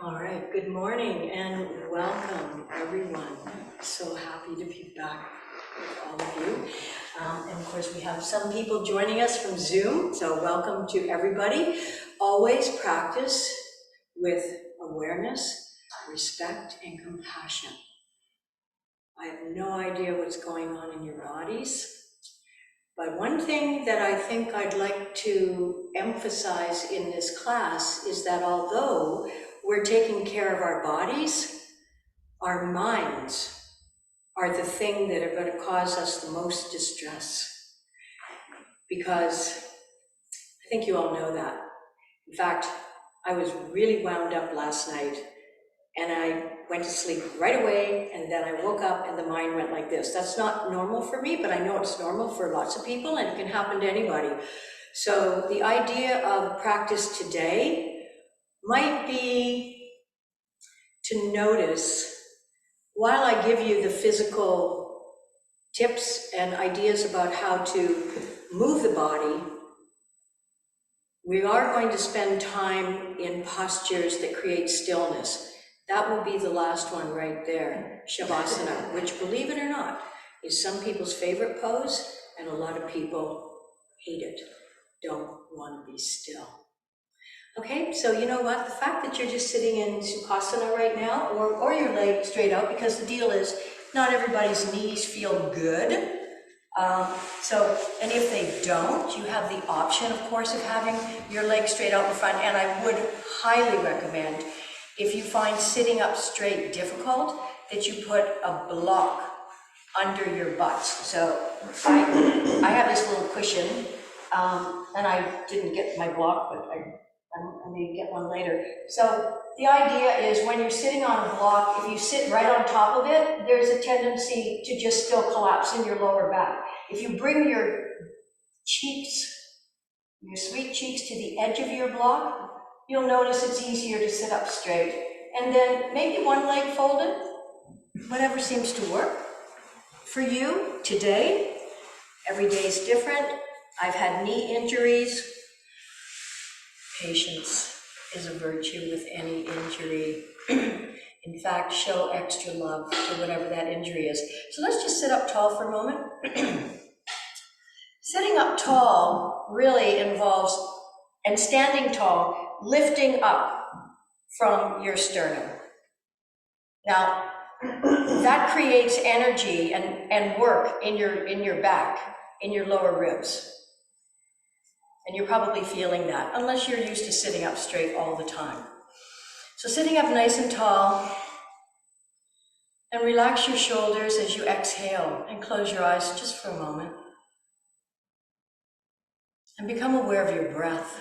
All right, good morning and welcome everyone. So happy to be back with all of you. And of course we have some people joining us from Zoom, so welcome to everybody. Always practice with awareness, respect, and compassion. I have no idea what's going on in your bodies, but one thing that I think I'd like to emphasize in this class is that although we're taking care of our bodies, our minds are the thing that are going to cause us the most distress. Because I think you all know that. In fact, I was really wound up last night and I went to sleep right away, and then I woke up and the mind went like this. That's not normal for me, but I know it's normal for lots of people and it can happen to anybody. So the idea of practice today might be to notice, while I give you the physical tips and ideas about how to move the body, we are going to spend time in postures that create stillness. That will be the last one right there, Shavasana, which, believe it or not, is some people's favorite pose, and a lot of people hate it, don't want to be still. Okay, so you know what? The fact that you're just sitting in Sukhasana right now, or your leg straight out, because the deal is not everybody's knees feel good. And if they don't, you have the option, of course, of having your leg straight out in front. And I would highly recommend, if you find sitting up straight difficult, that you put a block under your butts. So I have this little cushion, and I didn't get my block, but I may get one later. So the idea is when you're sitting on a block, if you sit right on top of it, there's a tendency to just still collapse in your lower back. If you bring your cheeks, your sweet cheeks to the edge of your block, you'll notice it's easier to sit up straight. And then maybe one leg folded, whatever seems to work for you today. Every day is different. I've had knee injuries. Patience is a virtue with any injury. In fact, show extra love to whatever that injury is. So let's just sit up tall for a moment. Sitting up tall really involves, and standing tall, lifting up from your sternum. Now, that creates energy and work in your back, in your lower ribs. And you're probably feeling that, unless you're used to sitting up straight all the time. So sitting up nice and tall, and relax your shoulders as you exhale, and close your eyes just for a moment. And become aware of your breath.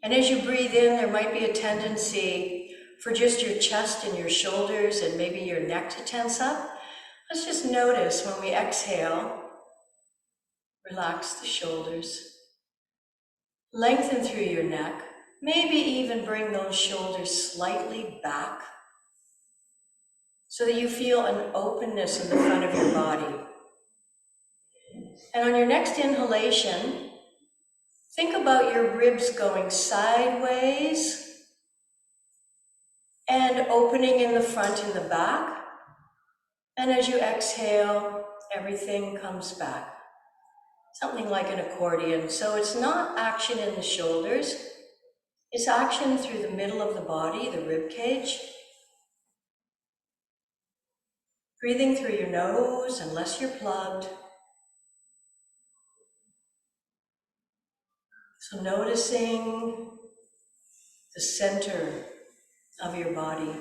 And as you breathe in, there might be a tendency for just your chest and your shoulders and maybe your neck to tense up. Let's just notice when we exhale, relax the shoulders, lengthen through your neck, maybe even bring those shoulders slightly back so that you feel an openness in the front of your body. And on your next inhalation, think about your ribs going sideways and opening in the front and the back. And as you exhale, everything comes back. Something like an accordion. So it's not action in the shoulders, it's action through the middle of the body, the rib cage. Breathing through your nose unless you're plugged. So noticing the center of your body.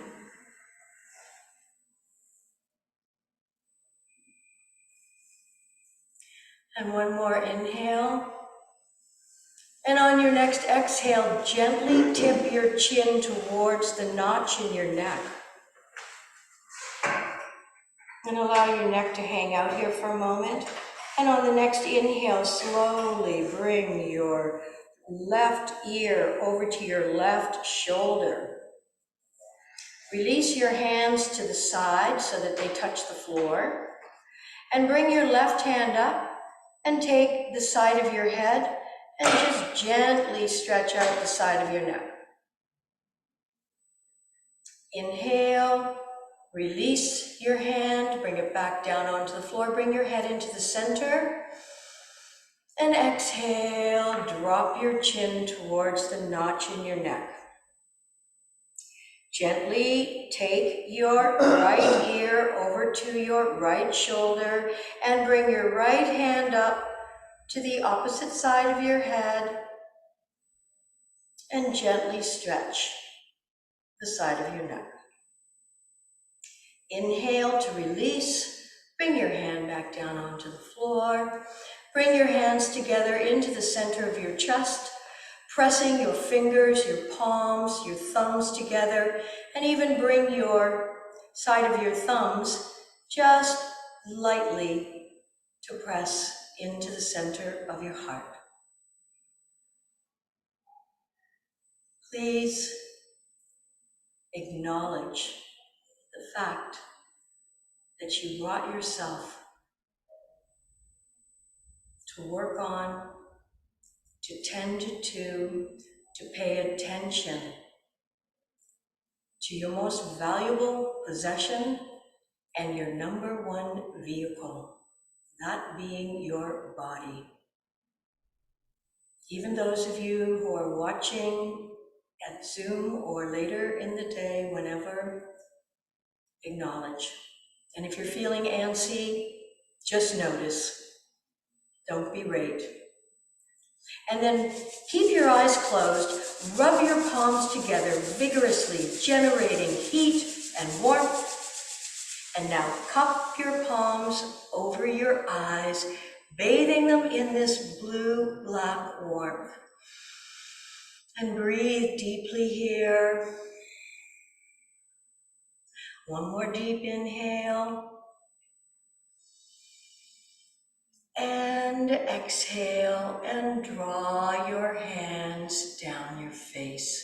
And one more inhale. And on your next exhale, gently tip your chin towards the notch in your neck. And allow your neck to hang out here for a moment. And on the next inhale, slowly bring your left ear over to your left shoulder. Release your hands to the side so that they touch the floor. And bring your left hand up and take the side of your head and just gently stretch out the side of your neck. Inhale, release your hand, bring it back down onto the floor, bring your head into the center. And exhale, drop your chin towards the notch in your neck. Gently take your right ear over to your right shoulder and bring your right hand up to the opposite side of your head and gently stretch the side of your neck. Inhale to release. Bring your hand back down onto the floor. Bring your hands together into the center of your chest, pressing your fingers, your palms, your thumbs together, and even bring your side of your thumbs just lightly to press into the center of your heart. Please acknowledge the fact that you brought yourself to work on, to tend to pay attention to your most valuable possession and your number one vehicle, that being your body. Even those of you who are watching at Zoom or later in the day, whenever, acknowledge. And if you're feeling antsy, just notice. Don't berate. And then keep your eyes closed, rub your palms together vigorously, generating heat and warmth. And now cup your palms over your eyes, bathing them in this blue-black warmth. And breathe deeply here. One more deep inhale. And exhale and draw your hands down your face.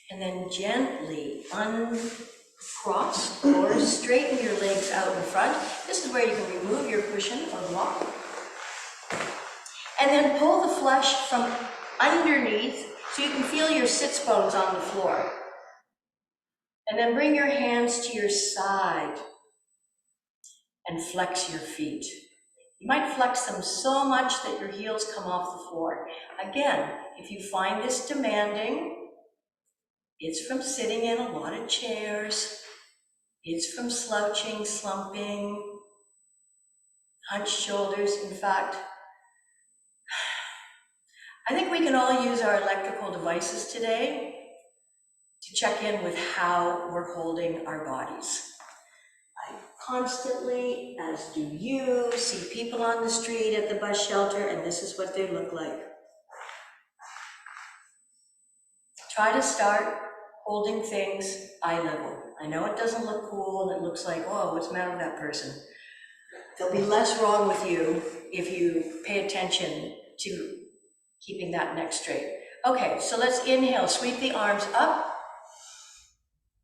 And then gently uncross or straighten your legs out in front. This is where you can remove your cushion or block. And then pull the flesh from underneath so you can feel your sits bones on the floor. And then bring your hands to your side and flex your feet. You might flex them so much that your heels come off the floor. Again, if you find this demanding, it's from sitting in a lot of chairs, it's from slouching, slumping, hunched shoulders. In fact, I think we can all use our electrical devices today to check in with how we're holding our bodies. I constantly, as do you, see people on the street at the bus shelter, and this is what they look like. Try to start holding things eye level. I know it doesn't look cool, and it looks like, oh, what's the matter with that person? There'll be less wrong with you if you pay attention to keeping that neck straight. Okay, so let's inhale, sweep the arms up.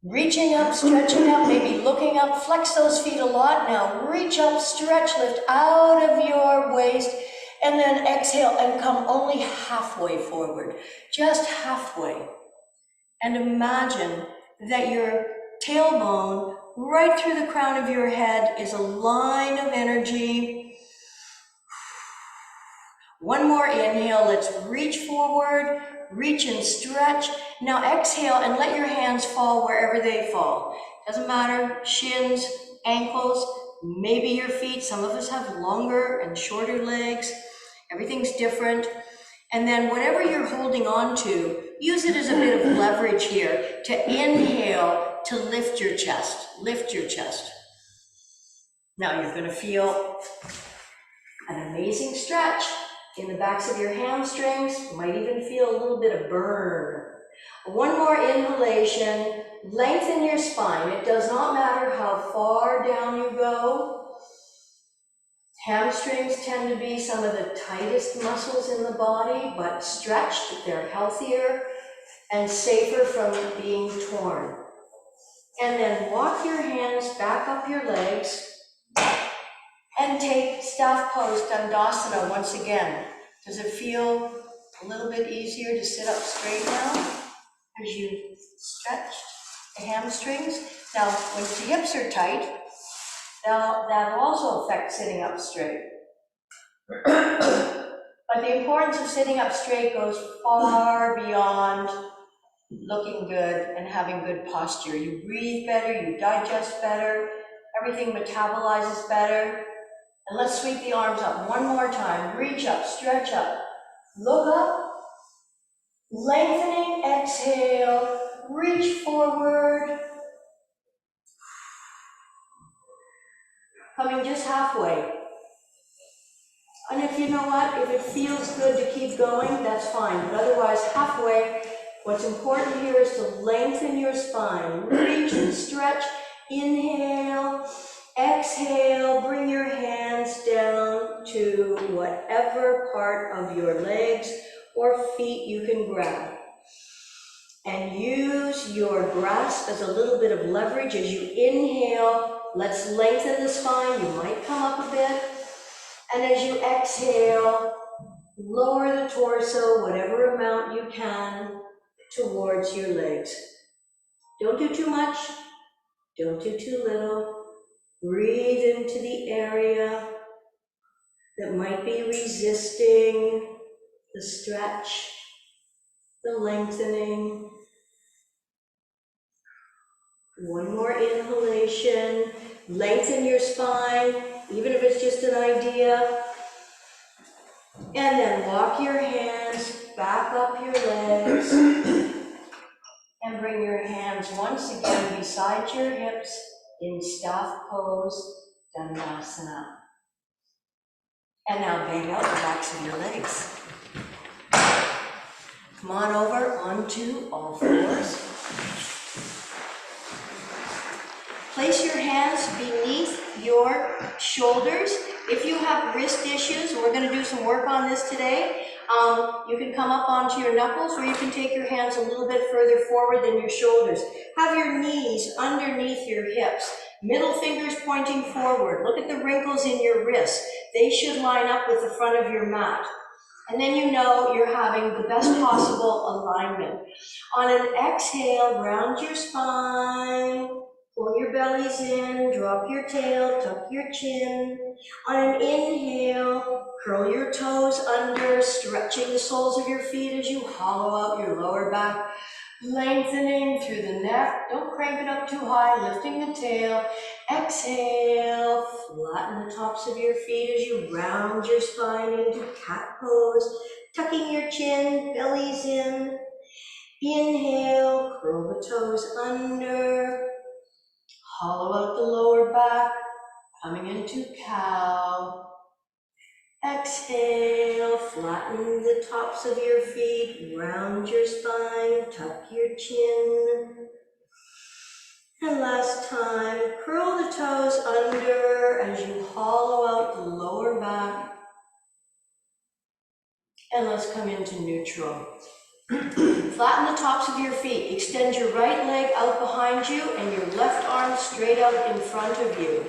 Reaching up, stretching up, maybe looking up, flex those feet a lot. Now reach up, stretch, lift out of your waist, and then exhale and come only halfway forward, just halfway. And imagine that your tailbone right through the crown of your head is a line of energy. One more inhale, let's reach forward, reach and stretch. Now exhale and let your hands fall wherever they fall. Doesn't matter, shins, ankles, maybe your feet. Some of us have longer and shorter legs. Everything's different. And then whatever you're holding on to, use it as a bit of leverage here to inhale to lift your chest. Lift your chest. Now you're going to feel an amazing stretch in the backs of your hamstrings. You might even feel a little bit of burn. One more inhalation. Lengthen your spine. It does not matter how far down you go. Hamstrings tend to be some of the tightest muscles in the body, but stretched, they're healthier and safer from being torn. And then walk your hands back up your legs and take staff pose, Dandasana once again. Does it feel A little bit easier to sit up straight now as you stretch the hamstrings. Now, once the hips are tight, that'll also affect sitting up straight. But the importance of sitting up straight goes far beyond looking good and having good posture. You breathe better, you digest better, everything metabolizes better. And let's sweep the arms up one more time. Reach up, stretch up, look up, lengthening, exhale, reach forward. Coming just halfway. And if you know what, if it feels good to keep going, that's fine. But otherwise, halfway, what's important here is to lengthen your spine. Reach and stretch. Inhale, exhale, bring your hands down to whatever part of your legs or feet you can grab. And use your grasp as a little bit of leverage as you inhale. Let's lengthen the spine. You might come up a bit. And as you exhale, lower the torso, whatever amount you can, towards your legs. Don't do too much. Don't do too little. Breathe into the area that might be resisting the stretch, the lengthening. One more inhalation. Lengthen your spine, even if it's just an idea. And then walk your hands back up your legs. And bring your hands once again beside your hips in staff pose, Uttanasana. And now bang out the backs of your legs. Come on over onto all fours. Place your hands beneath your shoulders. If you have wrist issues, and we're going to do some work on this today, you can come up onto your knuckles, or you can take your hands a little bit further forward than your shoulders. Have your knees underneath your hips, middle fingers pointing forward. Look at the wrinkles in your wrists. They should line up with the front of your mat. And then you know you're having the best possible alignment. On an exhale, round your spine. Pull your bellies in, drop your tail, tuck your chin. On an inhale, curl your toes under, stretching the soles of your feet as you hollow out your lower back, lengthening through the neck. Don't crank it up too high, lifting the tail. Exhale, flatten the tops of your feet as you round your spine into cat pose, tucking your chin, bellies in. Inhale, curl the toes under. Hollow out the lower back, coming into cow. Exhale, flatten the tops of your feet, round your spine, tuck your chin. And last time, curl the toes under as you hollow out the lower back. And let's come into neutral. Flatten the tops of your feet. Extend your right leg out behind you and your left arm straight out in front of you.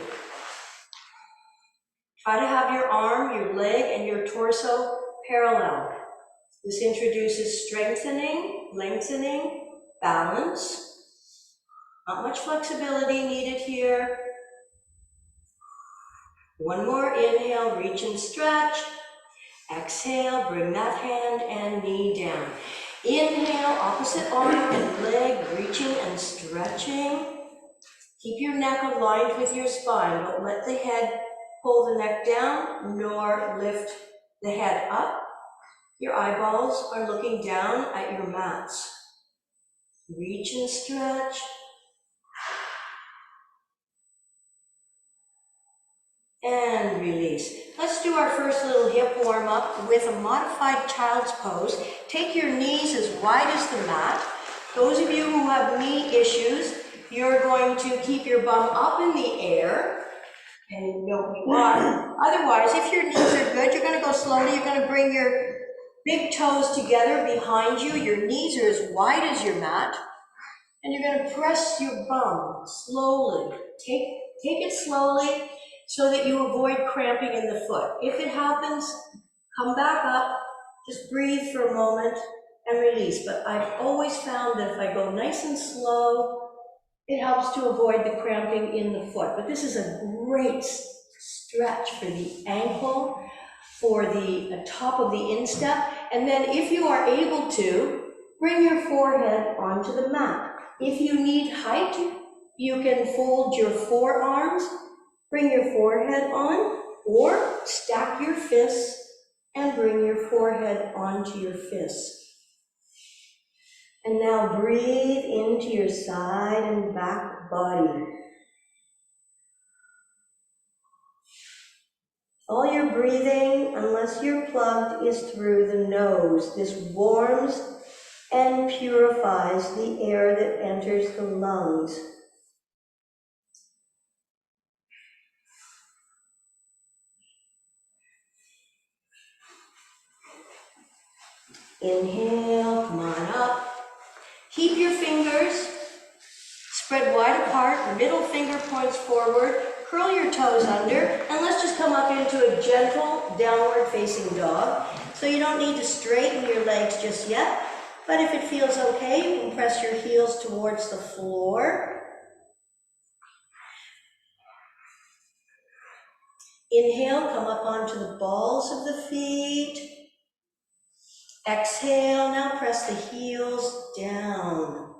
Try to have your arm, your leg, and your torso parallel. This introduces strengthening, lengthening, balance. Not much flexibility needed here. One more inhale, reach and stretch. Exhale, bring that hand and knee down. Inhale, opposite arm and leg, reaching and stretching. Keep your neck aligned with your spine. Don't let the head pull the neck down, nor lift the head up. Your eyeballs are looking down at your mats. Reach and stretch. And release. Let's do our first little hip warm up with a modified child's pose. Take your knees as wide as the mat. Those of you who have knee issues, you're going to keep your bum up in the air. And you know you are. Otherwise, if your knees are good, you're going to go slowly. You're going to bring your big toes together behind you. Your knees are as wide as your mat. And you're going to press your bum slowly. Take it slowly, so that you avoid cramping in the foot. If it happens, come back up, Just breathe for a moment and release. But I've always found that if I go nice and slow, it helps to avoid the cramping in the foot. But this is a great stretch for the ankle, for the top of the instep. And then if you are able to, bring your forehead onto the mat. If you need height, you can fold your forearms, bring your forehead on, or stack your fists and bring your forehead onto your fists. And now breathe into your side and back body. All your breathing, unless you're plugged, is through the nose. This warms and purifies the air that enters the lungs. Inhale, come on up. Keep your fingers spread wide apart, middle finger points forward, curl your toes under, and let's just come up into a gentle downward facing dog. So you don't need to straighten your legs just yet, but if it feels okay, you can press your heels towards the floor. Inhale, come up onto the balls of the feet. Exhale, now press the heels down.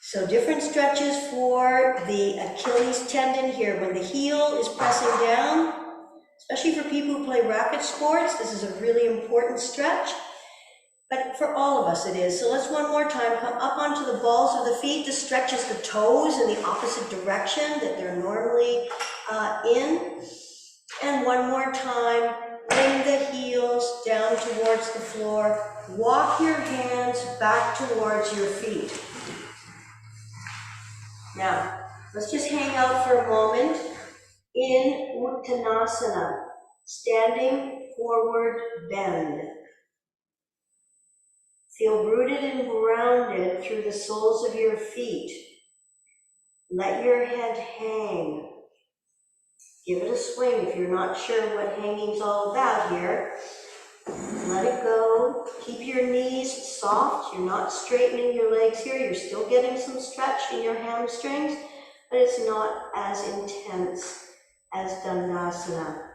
So different stretches for the Achilles tendon here. When the heel is pressing down, especially for people who play racket sports, this is a really important stretch. But for all of us it is. So let's one more time come up onto the balls of the feet. This stretches the toes in the opposite direction that they're normally in. And one more time, bring the heels down towards the floor. Walk your hands back towards your feet. Now, let's just hang out for a moment in Uttanasana, standing forward bend. Feel rooted and grounded through the soles of your feet. Let your head hang. Give it a swing if you're not sure what hanging's all about here. Let it go. Keep your knees soft. You're not straightening your legs here. You're still getting some stretch in your hamstrings, but it's not as intense as Dandasana.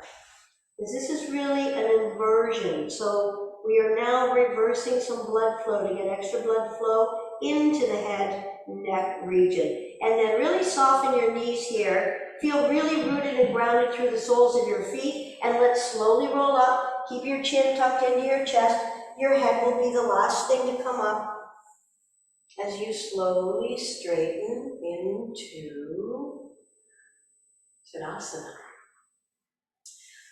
This is really an inversion. So we are now reversing some blood flow to get extra blood flow into the head, neck region. And then really soften your knees here. Feel really rooted and grounded through the soles of your feet, and let's slowly roll up. Keep your chin tucked into your chest. Your head will be the last thing to come up as you slowly straighten into Shavasana.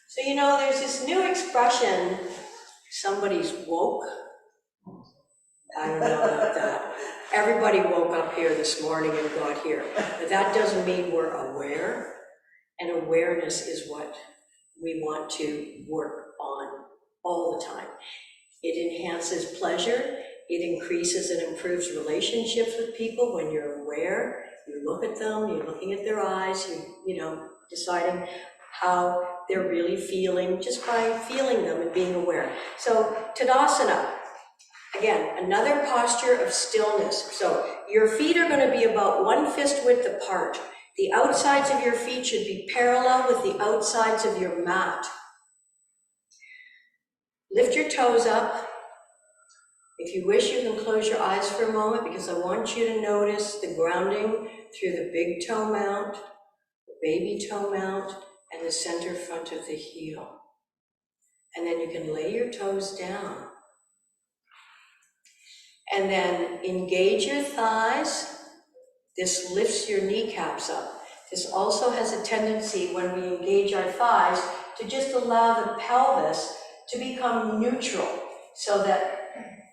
So you know, there's this new expression, somebody's woke. I don't know about that. Everybody woke up here this morning and got here. But that doesn't mean we're aware, and awareness is what we want to work on all the time. It enhances pleasure, it increases and improves relationships with people when you're aware. You look at them, you're looking at their eyes, you know, deciding how they're really feeling just by feeling them and being aware. So Tadasana, again, another posture of stillness. So your feet are going to be about 1 fist width apart. The outsides of your feet should be parallel with the outsides of your mat. Lift your toes up. If you wish, you can close your eyes for a moment because I want you to notice the grounding through the big toe mount, the baby toe mount, and the center front of the heel. And then you can lay your toes down. And then engage your thighs. This lifts your kneecaps up. This also has a tendency when we engage our thighs to just allow the pelvis to become neutral so that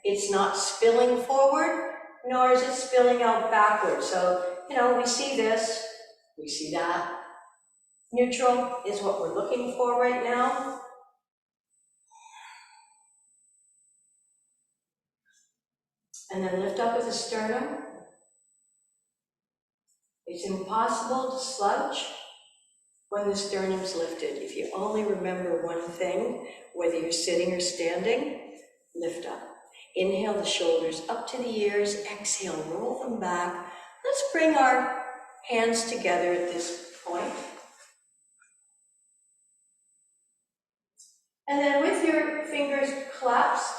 it's not spilling forward, nor is it spilling out backwards. So, you know, we see this, we see that. Neutral is what we're looking for right now. And then lift up with the sternum. It's impossible to slouch when the sternum's lifted. If you only remember one thing, whether you're sitting or standing, lift up. Inhale the shoulders up to the ears. Exhale, roll them back. Let's bring our hands together at this point. And then with your fingers clasped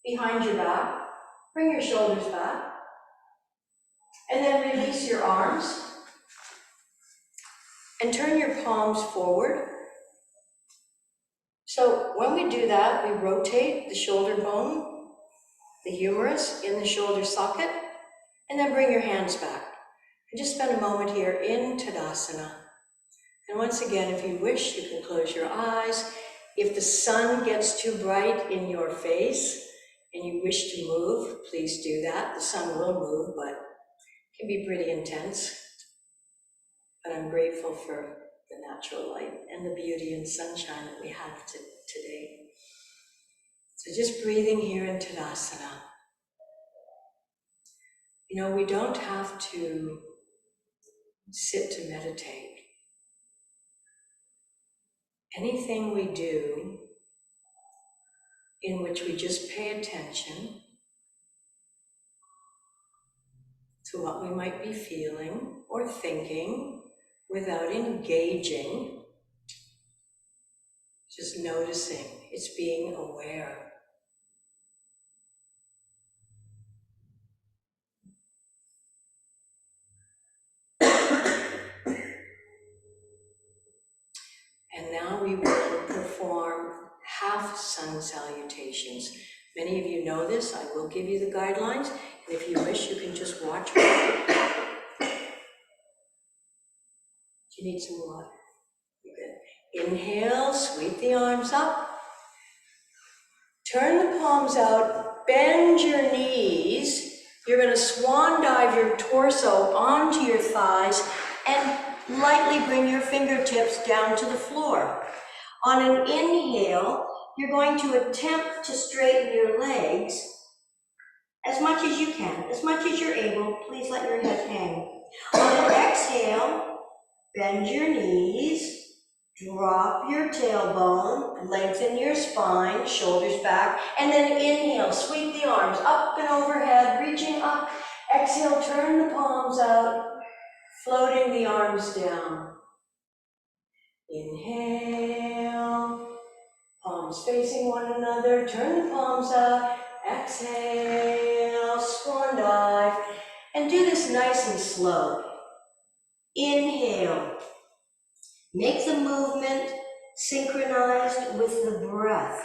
behind your back, bring your shoulders back. And then release your arms. And turn your palms forward. So when we do that, we rotate the shoulder bone, the humerus in the shoulder socket, and then bring your hands back. And just spend a moment here in Uttanasana. And once again, if you wish, you can close your eyes. If the sun gets too bright in your face and you wish to move, please do that. The sun will move, but it can be pretty intense. But I'm grateful for the natural light and the beauty and sunshine that we have today. So just breathing here in Uttanasana. You know, we don't have to sit to meditate. Anything we do in which we just pay attention to what we might be feeling or thinking without engaging, just noticing, it's being aware. And now we will perform half sun salutations. Many of you know this. I will give you the guidelines. And if you wish, you can just watch me. Do you need some water? You're good. Inhale, sweep the arms up. Turn the palms out, bend your knees. You're going to swan dive your torso onto your thighs and lightly bring your fingertips down to the floor. On an inhale, you're going to attempt to straighten your legs as much as you can, as much as you're able. Please let your head hang. On an exhale, bend your knees, drop your tailbone, lengthen your spine, shoulders back, and then inhale, sweep the arms up and overhead, reaching up. Exhale, turn the palms out, floating the arms down. Inhale, palms facing one another, turn the palms out. Exhale, swan dive, and do this nice and slow. Inhale, make the movement synchronized with the breath.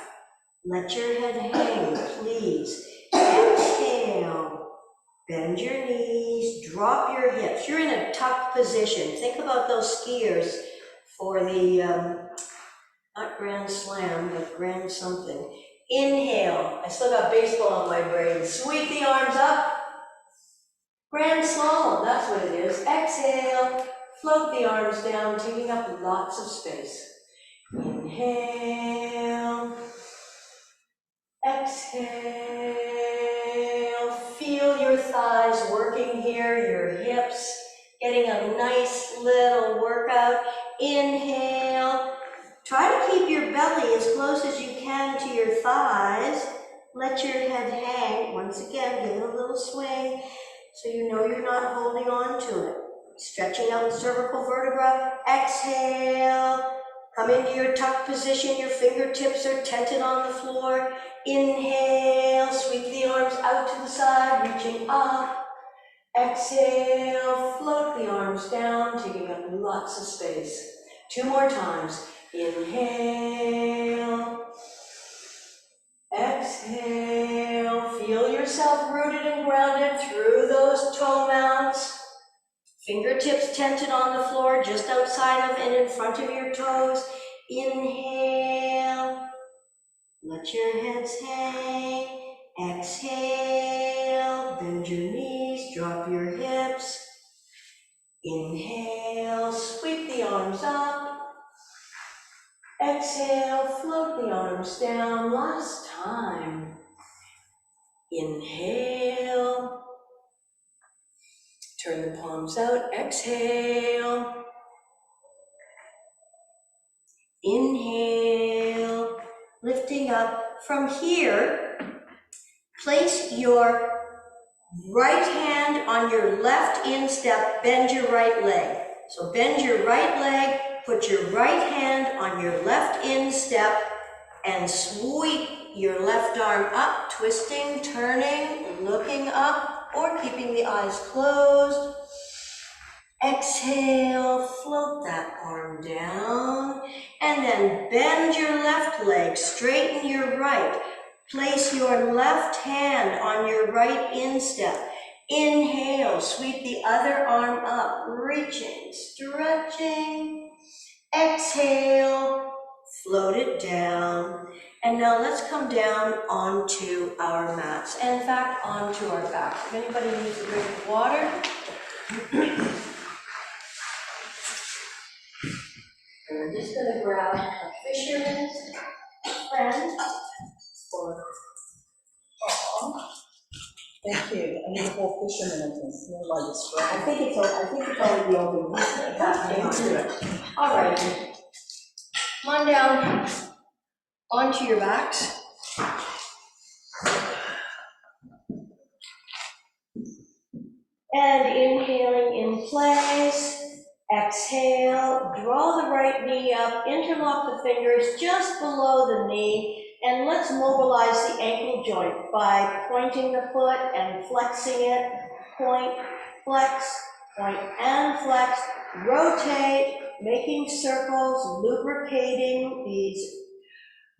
Let your head hang, please. Exhale, bend your knees, drop your hips. You're in a tuck position. Think about those skiers for the, not Grand Slam, but Grand something. Inhale, I still got baseball on my brain. Sweep the arms up. Grand Slalom, that's what it is. Exhale, float the arms down, taking up lots of space. Inhale, exhale, feel your thighs working here, your hips, getting a nice little workout. Inhale, try to keep your belly as close as you can to your thighs. Let your head hang. Once again, give it a little swing so you know you're not holding on to it. Stretching out the cervical vertebra. Exhale. Come into your tuck position. Your fingertips are tented on the floor. Inhale. Sweep the arms out to the side, reaching up. Exhale. Float the arms down, taking up lots of space. 2 more times. Inhale. Exhale. Feel yourself rooted and grounded through those toe mounts. Fingertips tented on the floor, just outside of and in front of your toes. Inhale. Let your heads hang. Exhale. Bend your knees, drop your hips. Inhale, sweep the arms up. Exhale, float the arms down. Last time. Inhale. Turn the palms out, exhale. Inhale, lifting up. From here, place your right hand on your left instep, bend your right leg. So bend your right leg, put your right hand on your left instep, and sweep your left arm up, twisting, turning, looking up, or keeping the eyes closed. Exhale, float that arm down, and then bend your left leg, straighten your right. Place your left hand on your right instep. Inhale, sweep the other arm up, reaching, stretching. Exhale, float it down. And now let's come down onto our mats, and in fact, onto our backs. If anybody needs a drink of water, we're just going to grab a fisherman's friend or Thank you. I need a whole fisherman of this. No luggage, right? I think it's already open. hang on to it. All right. Come on down onto your backs. And inhaling in place. Exhale, draw the right knee up, interlock the fingers just below the knee, and let's mobilize the ankle joint by pointing the foot and flexing it. Point, flex, point and flex, rotate, making circles, lubricating these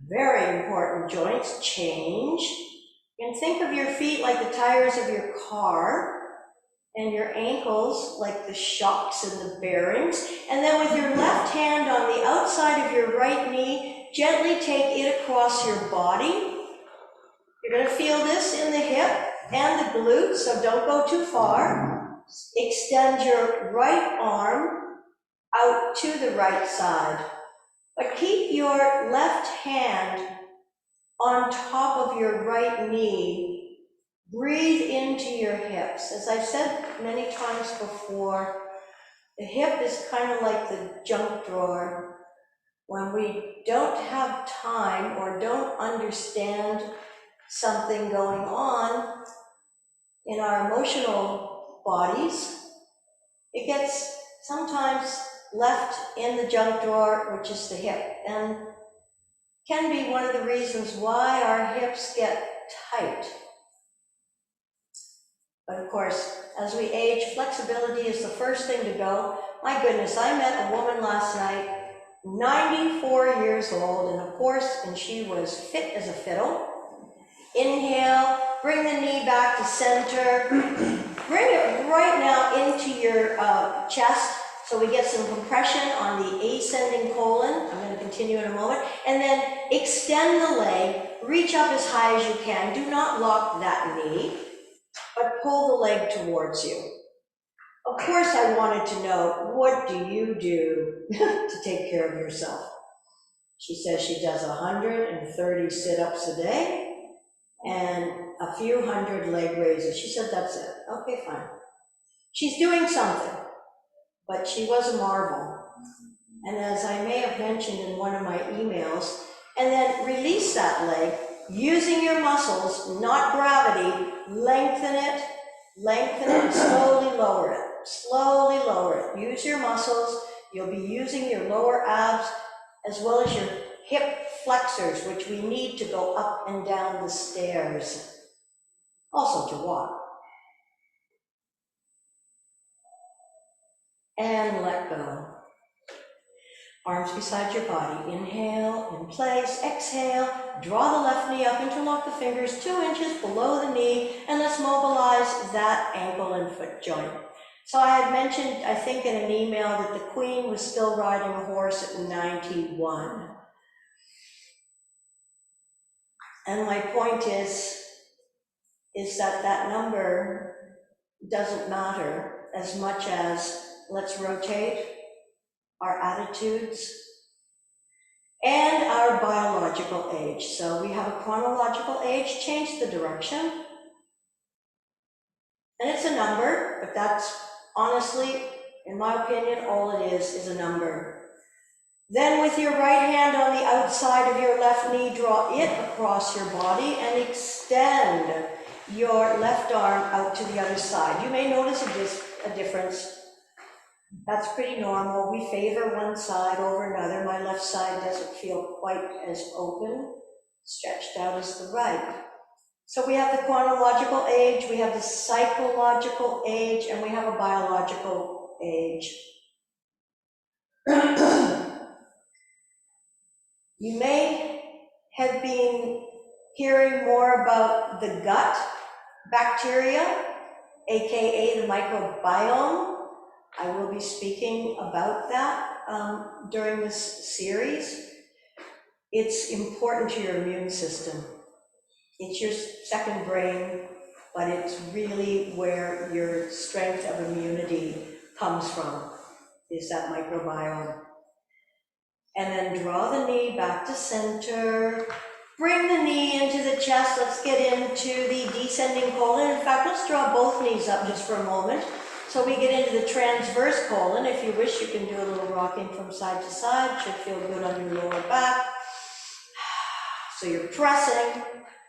very important joints. Change. And think of your feet like the tires of your car, and your ankles like the shocks and the bearings. And then with your left hand on the outside of your right knee, gently take it across your body. You're going to feel this in the hip and the glutes, so don't go too far. Extend your right arm out to the right side, but keep your left hand on top of your right knee. Breathe into your hips. As I've said many times before, the hip is kind of like the junk drawer. When we don't have time or don't understand something going on in our emotional bodies, it gets sometimes left in the junk drawer, which is the hip, and can be one of the reasons why our hips get tight. But of course, as we age, flexibility is the first thing to go. My goodness, I met a woman last night, 94 years old, and of course, and she was fit as a fiddle. Inhale, bring the knee back to center. Bring it right now into your chest, so we get some compression on the ascending colon. I'm going to continue in a moment. And then extend the leg, reach up as high as you can. Do not lock that knee, but pull the leg towards you. Of course, I wanted to know, what do you do to take care of yourself? She says she does 130 sit-ups a day and a few hundred leg raises. She said, that's it. Okay, fine. She's doing something, but she was a marvel. And as I may have mentioned in one of my emails, and then release that leg, using your muscles, not gravity. Lengthen it, and slowly lower it. Slowly lower it. Use your muscles. You'll be using your lower abs as well as your hip flexors, which we need to go up and down the stairs. Also to walk. And let go. Arms beside your body. Inhale, in place, exhale. Draw the left knee up, interlock the fingers 2 inches below the knee, and let's mobilize that ankle and foot joint. So I had mentioned, I think in an email, that the Queen was still riding a horse at 91. And my point is that that number doesn't matter as much as let's rotate our attitudes and our biological age. So we have a chronological age, change the direction. And it's a number, but that's honestly, in my opinion, all it is a number. Then with your right hand on the outside of your left knee, draw it across your body and extend your left arm out to the other side. You may notice a difference. That's pretty normal. We favor one side over another. My left side doesn't feel quite as open, stretched out as the right. So we have the chronological age, we have the psychological age, and we have a biological age. You may have been hearing more about the gut bacteria, aka the microbiome. I will be speaking about that during this series. It's important to your immune system. It's your second brain, but it's really where your strength of immunity comes from, is that microbiome. And then draw the knee back to center. Bring the knee into the chest. Let's get into the descending colon. In fact, let's draw both knees up just for a moment. So we get into the transverse colon. If you wish, you can do a little rocking from side to side. Should feel good on your lower back. So you're pressing.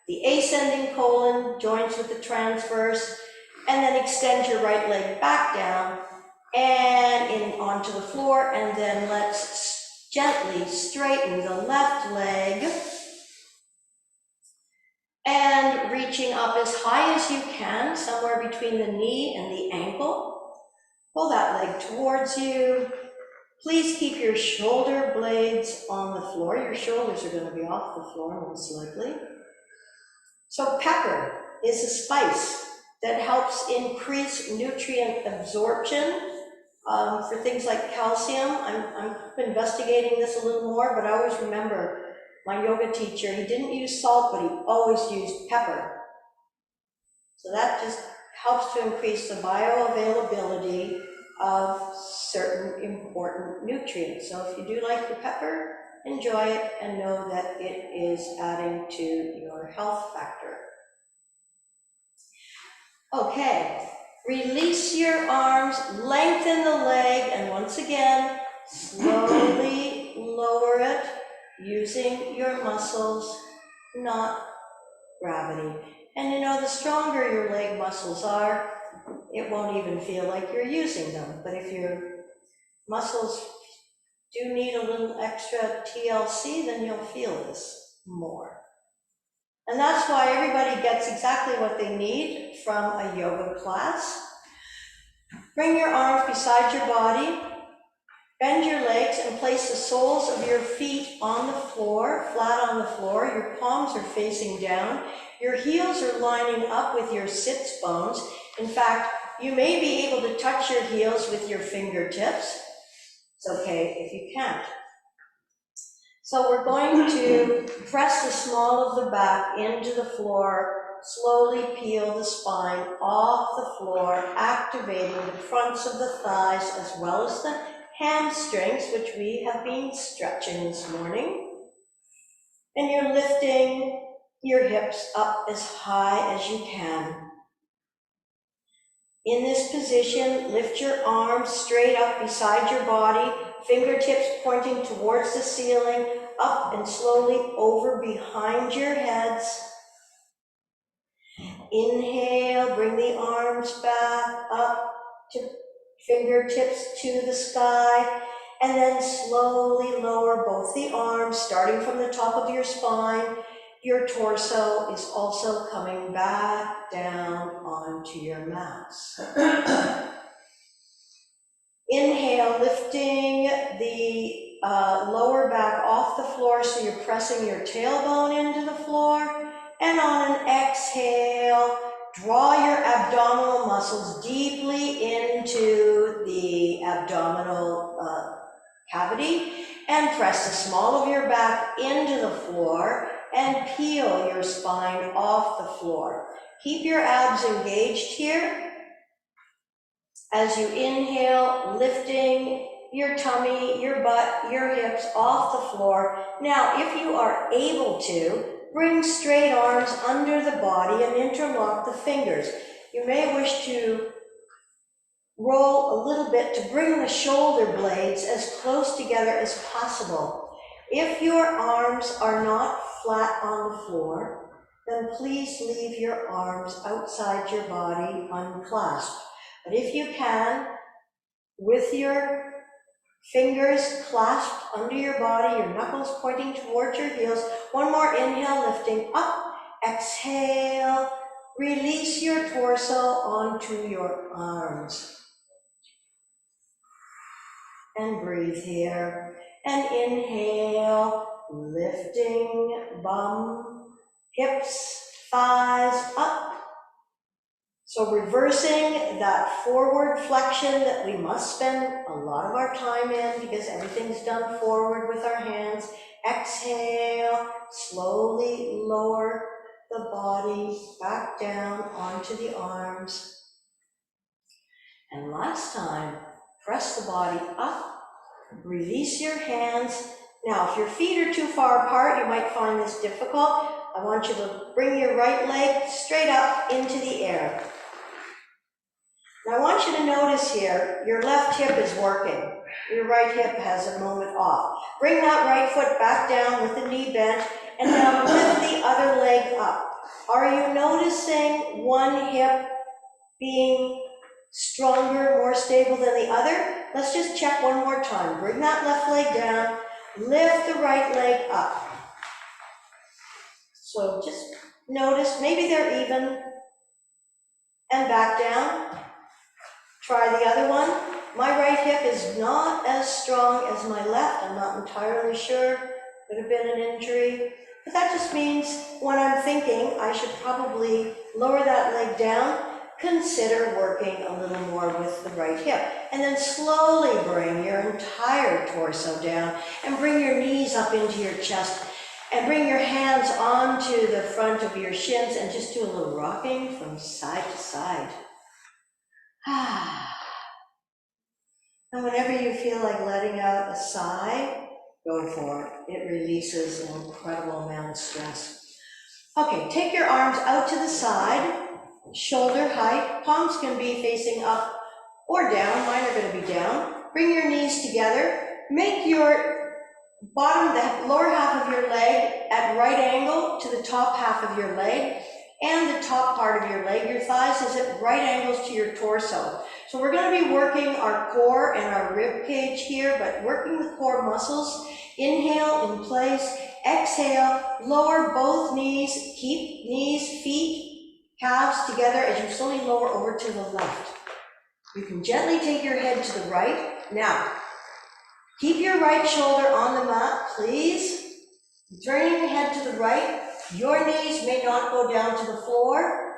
The ascending colon joins with the transverse, and then extend your right leg back down and in onto the floor, and then let's gently straighten the left leg and reaching up as high as you can, somewhere between the knee and the ankle. Pull that leg towards you. Please keep your shoulder blades on the floor. Your shoulders are going to be off the floor most likely. So pepper is a spice that helps increase nutrient absorption for things like calcium. I'm investigating this a little more, but I always remember my yoga teacher, he didn't use salt, but he always used pepper. So that just helps to increase the bioavailability of certain important nutrients. So if you do like the pepper, enjoy it and know that it is adding to your health factor. Okay, release your arms, lengthen the leg, and once again, slowly lower it using your muscles, not gravity. And you know, the stronger your leg muscles are, it won't even feel like you're using them. But if your muscles do need a little extra TLC, then you'll feel this more. And that's why everybody gets exactly what they need from a yoga class. Bring your arms beside your body, bend your legs, and place the soles of your feet on the floor, flat on the floor. Your palms are facing down. Your heels are lining up with your sits bones. In fact, you may be able to touch your heels with your fingertips. It's okay if you can't. So we're going to press the small of the back into the floor, slowly peel the spine off the floor, activating the fronts of the thighs as well as the hamstrings, which we have been stretching this morning. And you're lifting your hips up as high as you can. In this position, lift your arms straight up beside your body, fingertips pointing towards the ceiling, up and slowly over behind your heads. Inhale, bring the arms back up to fingertips to the sky, and then slowly lower both the arms, starting from the top of your spine. Your torso is also coming back down onto your mats. Inhale, lifting the lower back off the floor so you're pressing your tailbone into the floor. And on an exhale, draw your abdominal muscles deeply into the abdominal cavity and press the small of your back into the floor and peel your spine off the floor. Keep your abs engaged here. As you inhale, lifting your tummy, your butt, your hips off the floor. Now, if you are able to, bring straight arms under the body and interlock the fingers. You may wish to roll a little bit to bring the shoulder blades as close together as possible. If your arms are not flat on the floor, then please leave your arms outside your body unclasped. But if you can, with your fingers clasped under your body, your knuckles pointing towards your heels, one more inhale, lifting up, exhale, release your torso onto your arms. And breathe here. And inhale, lifting bum, hips, thighs up. So reversing that forward flexion that we must spend a lot of our time in because everything's done forward with our hands. Exhale, slowly lower the body back down onto the arms. And last time, press the body up, release your hands. Now, if your feet are too far apart, you might find this difficult. I want you to bring your right leg straight up into the air. Now, I want you to notice here, your left hip is working. Your right hip has a moment off. Bring that right foot back down with the knee bent, and now lift the other leg up. Are you noticing one hip being stronger, more stable than the other? Let's just check one more time. Bring that left leg down, lift the right leg up. So just notice, maybe they're even, and back down. Try the other one. My right hip is not as strong as my left. I'm not entirely sure. Could have been an injury. But that just means when I'm thinking I should probably lower that leg down, consider working a little more with the right hip. And then slowly bring your entire torso down and bring your knees up into your chest and bring your hands onto the front of your shins and just do a little rocking from side to side. And whenever you feel like letting out a sigh, go for it. It releases an incredible amount of stress. Okay, take your arms out to the side, shoulder height. Palms can be facing up or down. Mine are going to be down. Bring your knees together. Make your bottom, the lower half of your leg at right angle to the top half of your leg, and the top part of your leg. Your thighs is at right angles to your torso. So we're going to be working our core and our rib cage here, but working the core muscles. Inhale in place, exhale, lower both knees, keep knees, feet, calves together as you slowly lower over to the left. You can gently take your head to the right. Now, keep your right shoulder on the mat, please. Turning your head to the right. Your knees may not go down to the floor.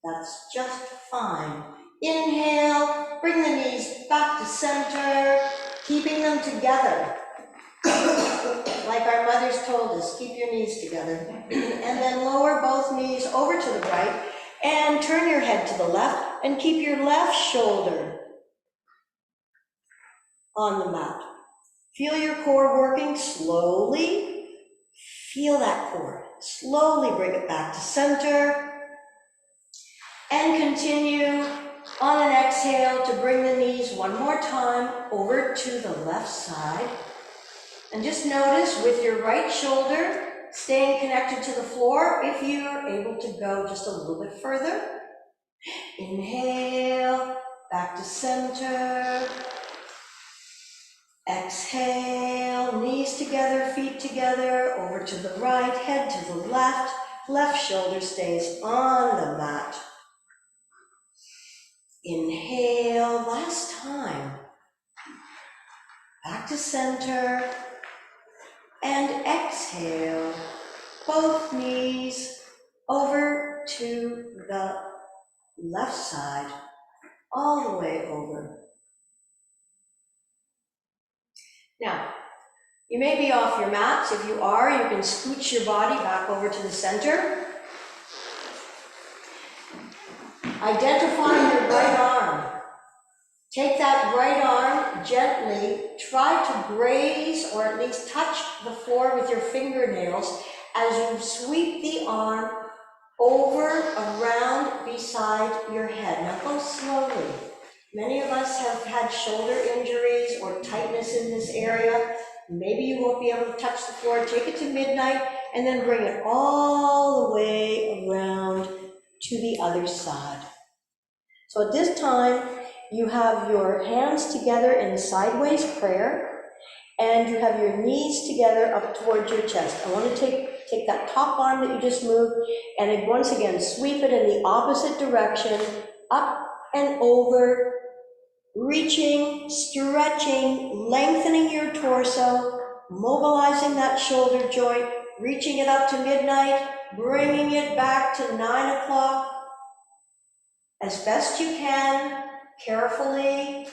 That's just fine. Inhale, bring the knees back to center, keeping them together. Like our mothers told us, keep your knees together. And then lower both knees over to the right and turn your head to the left and keep your left shoulder on the mat. Feel your core working slowly. Feel that core. Slowly bring it back to center. And continue on an exhale to bring the knees one more time over to the left side. And just notice with your right shoulder staying connected to the floor if you're able to go just a little bit further. Inhale, back to center. Exhale, knees together, feet together, over to the right, head to the left. Left shoulder stays on the mat. Inhale, last time. Back to center. And exhale, both knees over to the left side, all the way over. Now, you may be off your mats. If you are, you can scooch your body back over to the center. Identify your right arm. Take that right arm gently, try to graze or at least touch the floor with your fingernails as you sweep the arm over, around, beside your head. Now go slowly. Many of us have had shoulder injuries or tightness in this area. Maybe you won't be able to touch the floor. Take it to midnight and then bring it all the way around to the other side. So at this time, you have your hands together in sideways prayer, and you have your knees together up towards your chest. I want to take that top arm that you just moved, and then once again, sweep it in the opposite direction, up and over, reaching, stretching, lengthening your torso, mobilizing that shoulder joint, reaching it up to midnight, bringing it back to 9 o'clock, as best you can, carefully,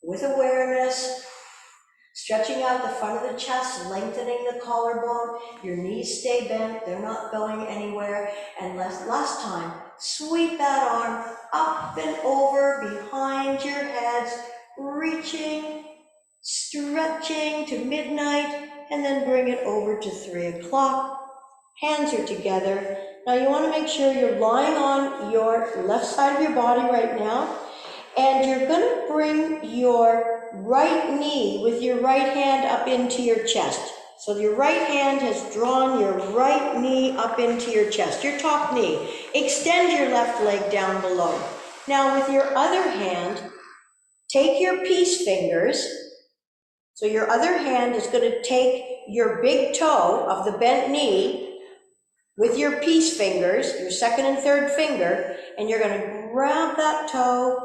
with awareness, stretching out the front of the chest, lengthening the collarbone, your knees stay bent, they're not going anywhere, and last time, sweep that arm up and over behind your heads, reaching, stretching to midnight, and then bring it over to 3 o'clock. Hands are together. Now you want to make sure you're lying on your left side of your body right now, and you're going to bring your right knee with your right hand up into your chest. So your right hand has drawn your right knee up into your chest, your top knee. Extend your left leg down below. Now with your other hand, take your peace fingers. So your other hand is going to take your big toe of the bent knee with your peace fingers, your second and third finger, and you're going to grab that toe,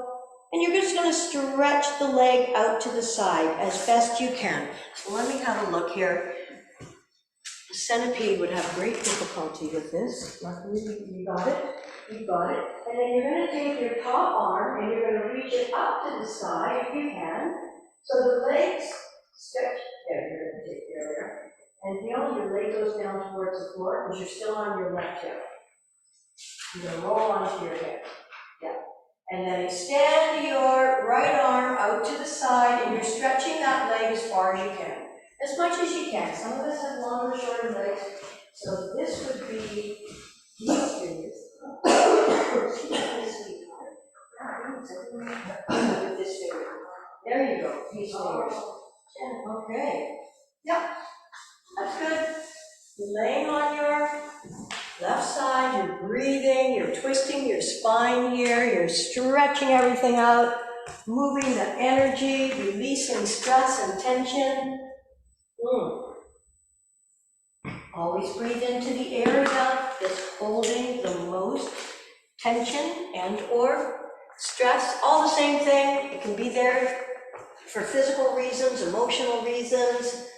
and you're just going to stretch the leg out to the side as best you can. So let me have a look here. The centipede would have great difficulty with this. Luckily, you got it. You got it. And then you're going to take your top arm, and you're going to reach it up to the side if you can. So the legs stretch. There, you're going to take there. And feel your leg goes down towards the floor because you're still on your left hip. You're going to roll onto your hip. Yeah. And then extend your right arm out to the side, and you're stretching that leg as far as you can. As much as you can. Some of us have longer, shorter legs. So this would be these fingers. With this finger. There you go. These fingers. Okay. Yep. That's good. You're laying on your left side, you're breathing, you're twisting your spine here, you're stretching everything out, moving the energy, releasing stress and tension. Always breathe into the area that's holding the most tension and or stress. All the same thing. It can be there for physical reasons, emotional reasons.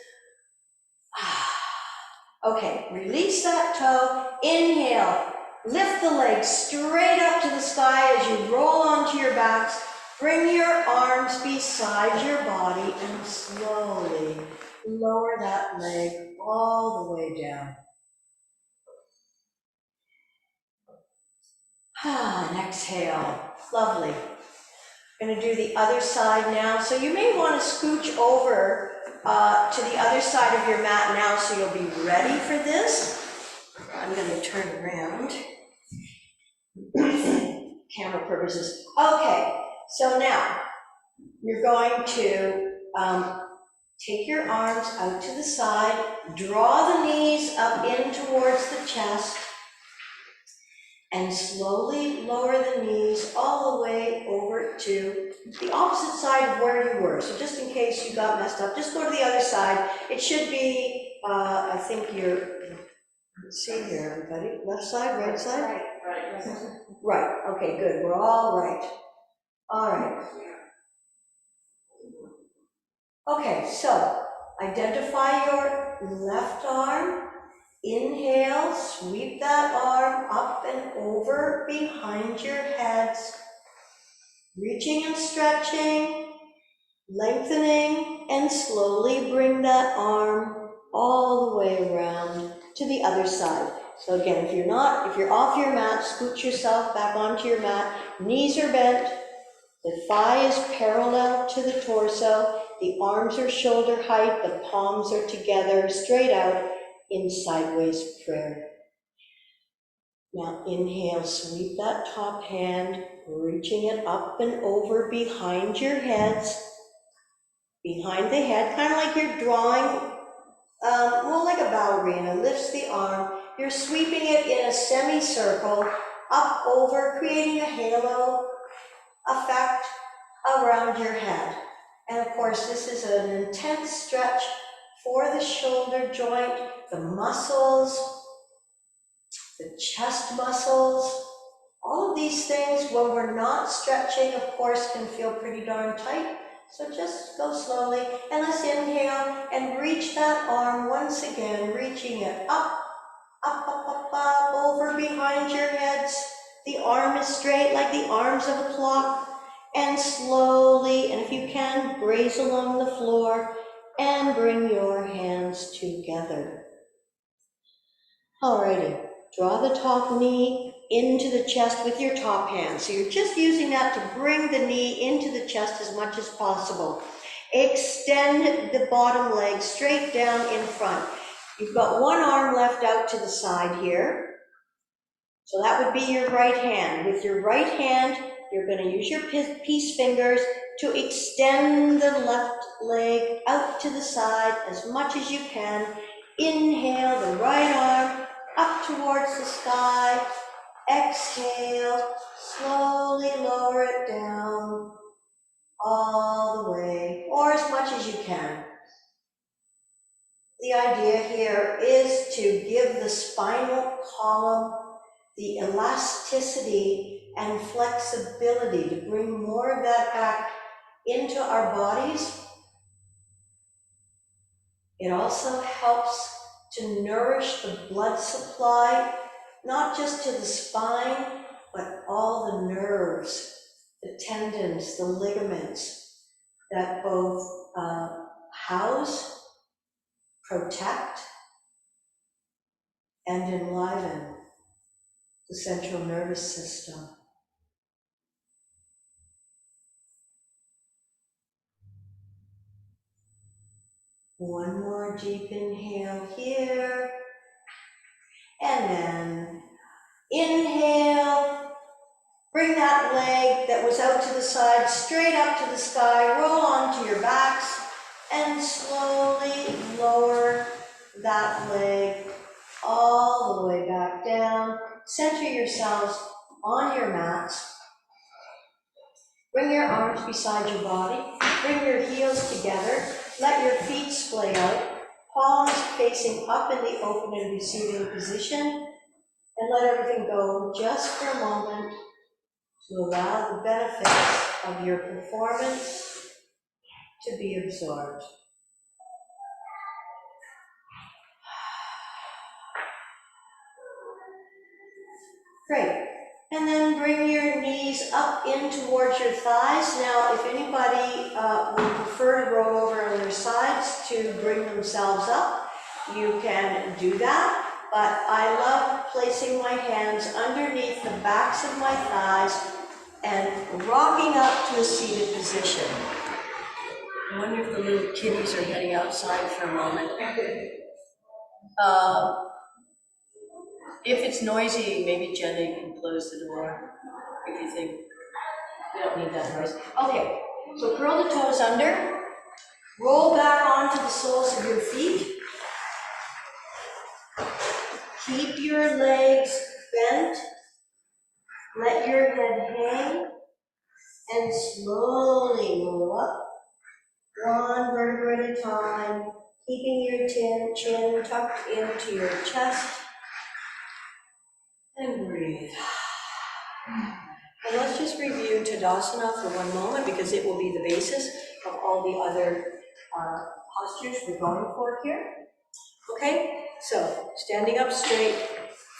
Okay, release that toe, inhale, lift the legs straight up to the sky as you roll onto your backs, bring your arms beside your body and slowly lower that leg all the way down. And exhale, lovely. I'm going to do the other side now, so you may want to scooch over to the other side of your mat now so you'll be ready for this. I'm going to turn around. Camera purposes. Okay, so now you're going to take your arms out to the side, draw the knees up in towards the chest, and slowly lower the knees all the way over to the opposite side of where you were. So just in case you got messed up, just go to the other side. It should be, I think let's see here, everybody. Left side, right side? Right. Right, okay, good. We're all right. All right. Okay, so identify your left arm. Inhale, sweep that arm up and over behind your heads, reaching and stretching, lengthening, and slowly bring that arm all the way around to the other side. So again, if you're off your mat, scoot yourself back onto your mat, knees are bent, the thigh is parallel to the torso, the arms are shoulder height, the palms are together, straight out, in sideways prayer. Now inhale, sweep that top hand, reaching it up and over behind your heads, behind the head, kind of like you're drawing, well, like a ballerina, lifts the arm. You're sweeping it in a semicircle, up over, creating a halo effect around your head. And of course, this is an intense stretch for the shoulder joint, the muscles, the chest muscles. All of these things, when we're not stretching, of course, can feel pretty darn tight. So just go slowly, and let's inhale and reach that arm once again, reaching it up, up, up, up, up, over behind your heads. The arm is straight like the arms of a clock, and slowly, and if you can, graze along the floor, and bring your hands together. Alrighty, draw the top knee into the chest with your top hand. So you're just using that to bring the knee into the chest as much as possible. Extend the bottom leg straight down in front. You've got one arm left out to the side here. So that would be your right hand. With your right hand, you're going to use your peace fingers to extend the left leg out to the side as much as you can. Inhale the right arm up towards the sky. Exhale, slowly lower it down all the way, or as much as you can. The idea here is to give the spinal column the elasticity and flexibility to bring more of that back into our bodies. It also helps to nourish the blood supply, not just to the spine, but all the nerves, the tendons, the ligaments that both house, protect, and enliven the central nervous system. One more deep inhale here, and then inhale, bring that leg that was out to the side straight up to the sky, roll onto your backs, and slowly lower that leg all the way back down. Center yourselves on your mats. Bring your arms beside your body. Bring your heels together. Let your feet splay out. Palms facing up in the open and receiving position. And let everything go just for a moment to allow the benefits of your performance to be absorbed. Great. And then bring your knees up in towards your thighs. Now, if anybody would prefer to roll over on their sides to bring themselves up, you can do that. But I love placing my hands underneath the backs of my thighs and rocking up to a seated position. I wonder if the little kitties are heading outside for a moment. If it's noisy, maybe Jenny can close the door, if you think you don't need that noise. Okay, so curl the toes under, roll back onto the soles of your feet. Keep your legs bent, let your head hang, and slowly roll up, one vertebra at a time, keeping your chin tucked into your chest. And breathe. And let's just review Tadasana for one moment, because it will be the basis of all the other postures we're going for here. Okay, so standing up straight,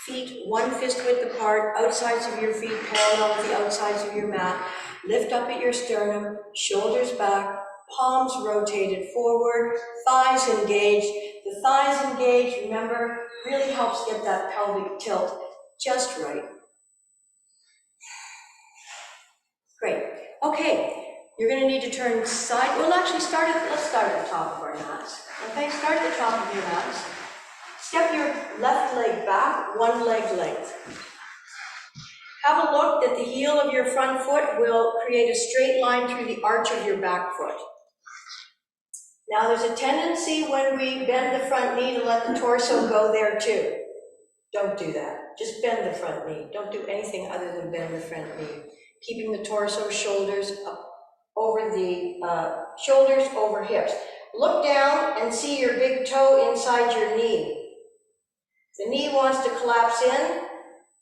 feet one fist width apart, outsides of your feet parallel with the outsides of your mat. Lift up at your sternum, shoulders back, palms rotated forward, thighs engaged. The thighs engaged, remember, really helps get that pelvic tilt just right. Great. Okay, you're going to need to turn side. Well, actually, let's start at the top of our mats. Okay, start at the top of your mats. Step your left leg back, one leg length. have a look that the heel of your front foot will create a straight line through the arch of your back foot. Now there's a tendency when we bend the front knee to let the torso go there too. Don't do that. Just bend the front knee. Don't do anything other than bend the front knee. Keeping the torso, shoulders up over the shoulders over hips. Look down and see your big toe inside your knee. The knee wants to collapse in.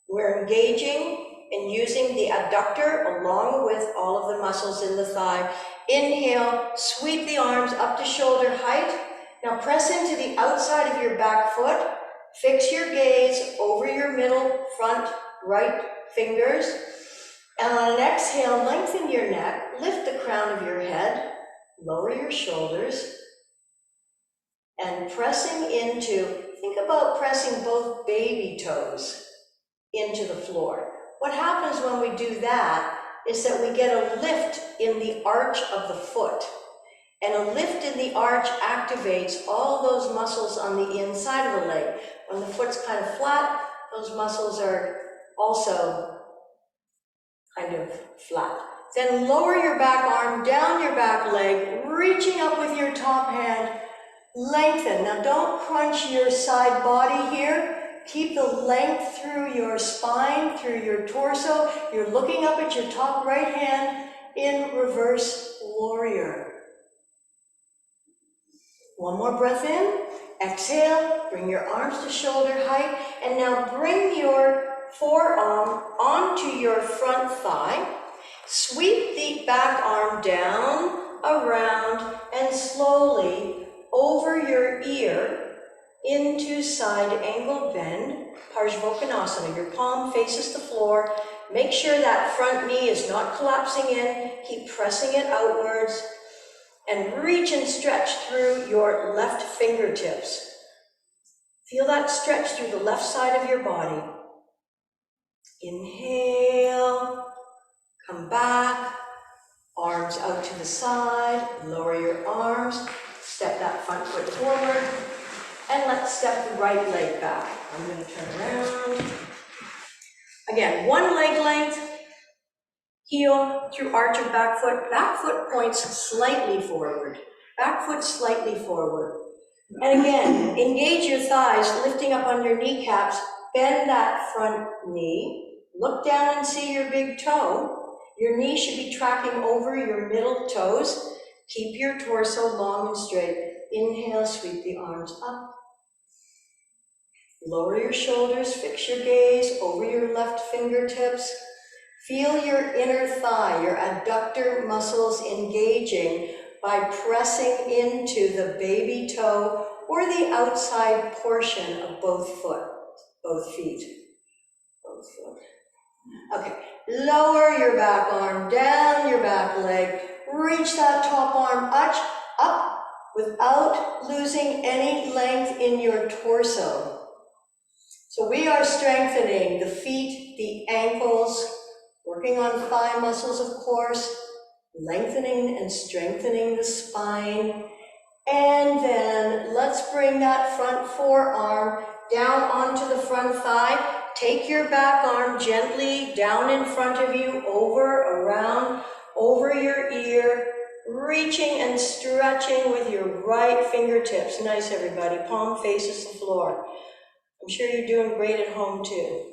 We're engaging and using the adductor along with all of the muscles in the thigh. Inhale, sweep the arms up to shoulder height. Now press into the outside of your back foot. Fix your gaze over your middle, front, right fingers. And on an exhale, lengthen your neck, lift the crown of your head, lower your shoulders, and pressing into, think about pressing both baby toes into the floor. What happens when we do that is that we get a lift in the arch of the foot. And a lift in the arch activates all those muscles on the inside of the leg. When the foot's kind of flat, those muscles are also kind of flat. Then lower your back arm, down your back leg, reaching up with your top hand, lengthen. Now don't crunch your side body here. Keep the length through your spine, through your torso. You're looking up at your top right hand in reverse warrior. One more breath in. Exhale, bring your arms to shoulder height, and now bring your forearm onto your front thigh. Sweep the back arm down, around, and slowly over your ear into side angle bend, Parshvottanasana. Your palm faces the floor. Make sure that front knee is not collapsing in. Keep pressing it outwards. And reach and stretch through your left fingertips. Feel that stretch through the left side of your body. Inhale, come back, arms out to the side, lower your arms, step that front foot forward, and let's step the right leg back. I'm going to turn around. Again, one leg length, heel through arch of back foot points slightly forward, back foot slightly forward. And again, engage your thighs, lifting up on your kneecaps, bend that front knee, look down and see your big toe. Your knee should be tracking over your middle toes. Keep your torso long and straight. Inhale, sweep the arms up. Lower your shoulders, fix your gaze over your left fingertips. Feel your inner thigh, your adductor muscles engaging by pressing into the baby toe or the outside portion of both feet. Okay, lower your back arm, down your back leg, reach that top arm up without losing any length in your torso. So we are strengthening the feet, the ankles, working on thigh muscles, of course, lengthening and strengthening the spine. And then let's bring that front forearm down onto the front thigh. Take your back arm gently down in front of you, over, around, over your ear, reaching and stretching with your right fingertips. Nice, everybody. Palm faces the floor. I'm sure you're doing great at home, too.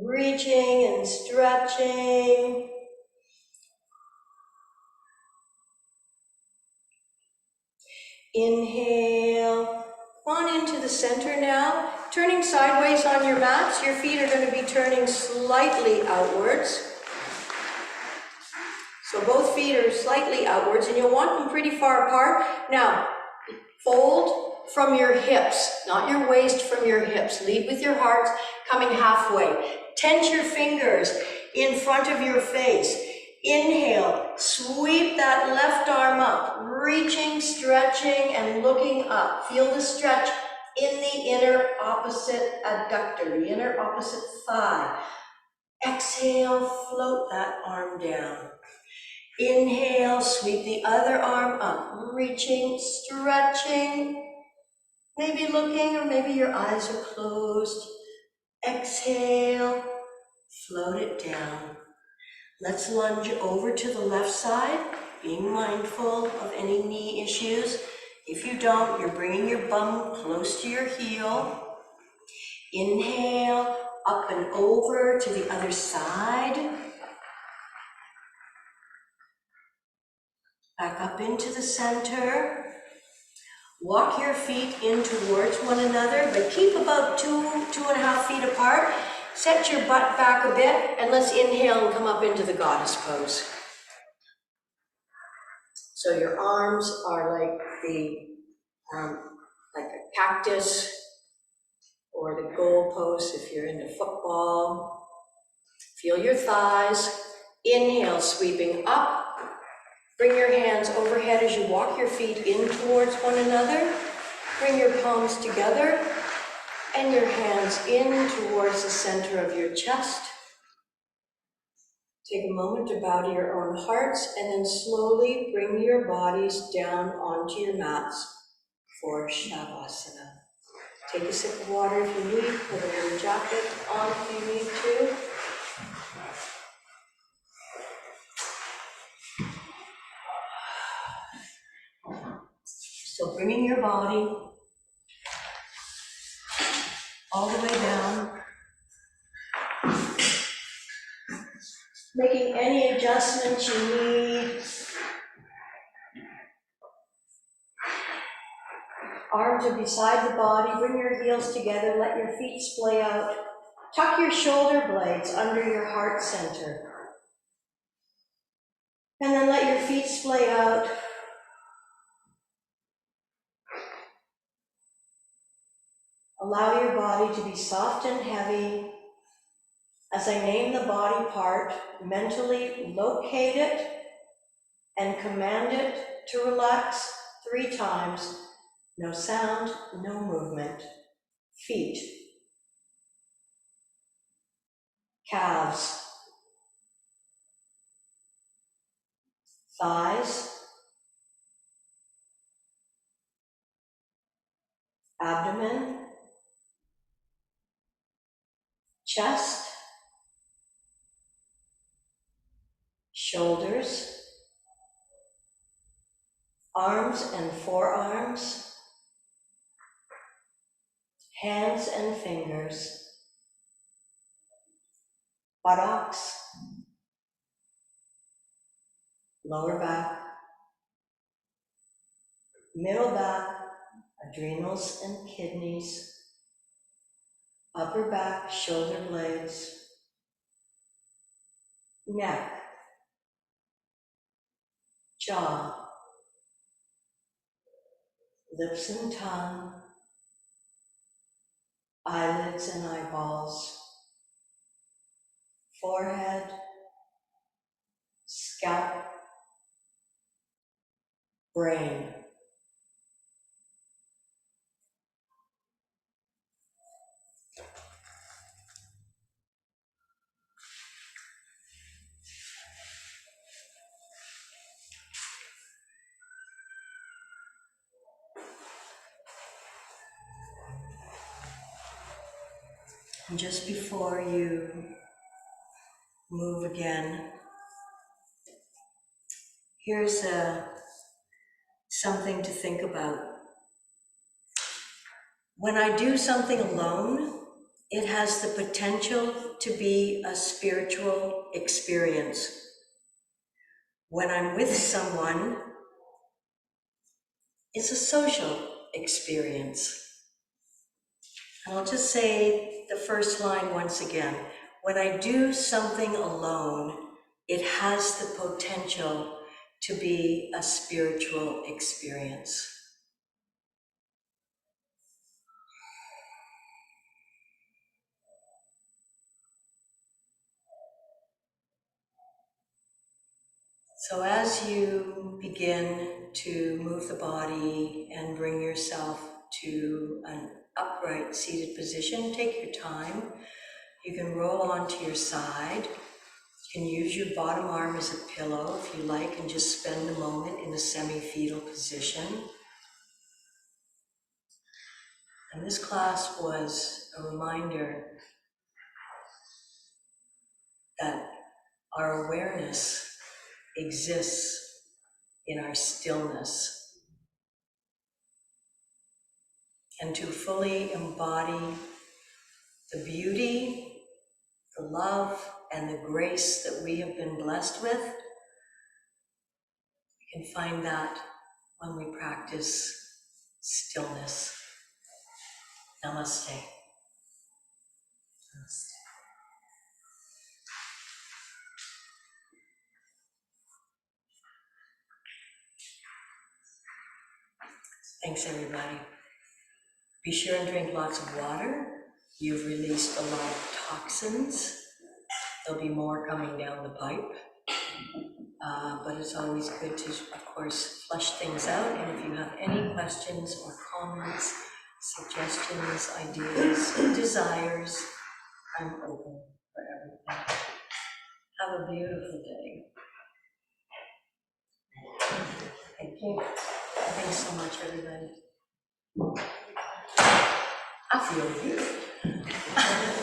Reaching and stretching. Inhale. Come on into the center now. Turning sideways on your mats. Your feet are going to be turning slightly outwards. So both feet are slightly outwards, and you'll want them pretty far apart. Now, fold from your hips, not your waist, from your hips. Lead with your heart, coming halfway. Tense your fingers in front of your face. Inhale, sweep that left arm up, reaching, stretching, and looking up. Feel the stretch in the inner opposite adductor, the inner opposite thigh. Exhale, float that arm down. Inhale, sweep the other arm up, reaching, stretching, maybe looking, or maybe your eyes are closed. Exhale, float it down. Let's lunge over to the left side, being mindful of any knee issues. If you don't, you're bringing your bum close to your heel. Inhale, up and over to the other side. Back up into the center. Walk your feet in towards one another, but keep about 2.5 feet apart. Set your butt back a bit, and let's inhale and come up into the goddess pose. So your arms are like like a cactus, or the goalpost if you're into football. Feel your thighs. Inhale, sweeping up. Bring your hands overhead as you walk your feet in towards one another. Bring your palms together and your hands in towards the center of your chest. Take a moment to bow to your own hearts and then slowly bring your bodies down onto your mats for Shavasana. Take a sip of water if you need, put a little jacket on if you need to. So bringing your body all the way down. Making any adjustments you need. Arms are beside the body. Bring your heels together. Let your feet splay out. Tuck your shoulder blades under your heart center. And then let your feet splay out. Allow your body to be soft and heavy. As I name the body part, mentally locate it and command it to relax 3 times. No sound, no movement. Feet, calves, thighs, abdomen, chest, shoulders, arms and forearms, hands and fingers, buttocks, lower back, middle back, adrenals and kidneys, upper back, shoulder blades, neck, jaw, lips and tongue, eyelids and eyeballs, forehead, scalp, brain. And just before you move again, here's something to think about. When I do something alone, it has the potential to be a spiritual experience. When I'm with someone, it's a social experience. And I'll just say the first line once again. When I do something alone, it has the potential to be a spiritual experience. So as you begin to move the body and bring yourself to an upright seated position, take your time. You can roll onto your side. You can use your bottom arm as a pillow if you like, and just spend a moment in a semi-fetal position. And this class was a reminder that our awareness exists in our stillness. And to fully embody the beauty, the love, and the grace that we have been blessed with, we can find that when we practice stillness. Namaste. Thanks, everybody. Be sure and drink lots of water. You've released a lot of toxins. There'll be more coming down the pipe. But it's always good to, of course, flush things out. And if you have any questions or comments, suggestions, ideas, desires, I'm open for everything. Have a beautiful day. Thank you. Thanks so much, everybody. I feel good.